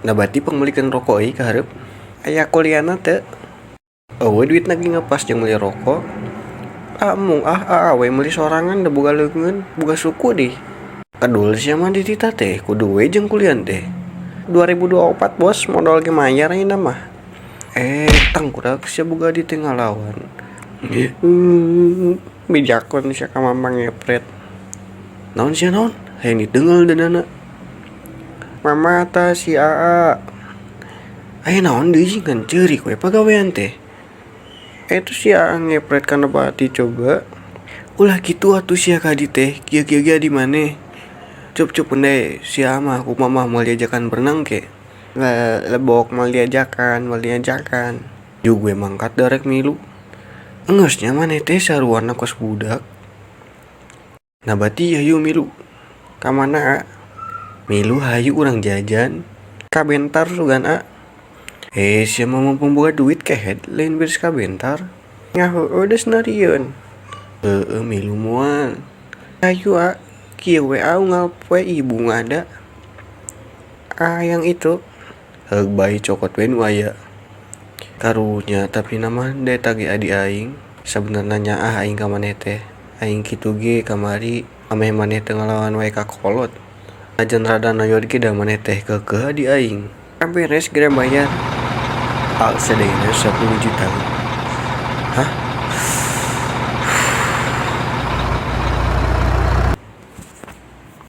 Nah berarti pemilikan rokok ka hareup aya kuliahna teu. Eueuh duit lagi ngepas jeung meuli rokok. Mung awe meuli sorangan da boga leungeun, boga suku deh. Kadul sia mah di tita teh kudu we jeung kuliah teh. 2024 bos modal ge mayar ayeuna mah. Tangkurak sia boga di tengah lawan. Bijakon sia ka mamang ngepret. Naon sia naon? Hayang diteungel danana. Mama ta si Aa. Aya naon deui ngan ceurik we pagawean teh. Itu si Aa ngepret kana bati coba. Ulah gitu atuh sia ka di teh. Kieu-kieu di maneh. Cup pendai si Aa mah ku mamah moal diajakan berenang ke. Lebok moal diajakan. Ju gue mangkat darek milu. Enggeusnya maneh teh saruarna kos budak. Nah bati hayu milu. Ka mana? Milu hayu urang jajan. Ka bentar sugan A. Sia mah mumpung boga duit kehet lain beres ka bentar. Ngaheueuh deus narieun. Milu moal. Hayu A. Kieu we A unggal poe ibu ngada. Yang itu. Heug bae cokot we nu aya. Karunya tapi nama deta ge adi aing. Sabenerna nyaah aing ka maneh teh. Aing kitu ge kamari ameh maneh teu ngalawan wae ka kolot. Ajan rada noyod ge da maneh teh keukeuh adi aing. Beres geura bayar. Al sadayana 10 juta. Hah?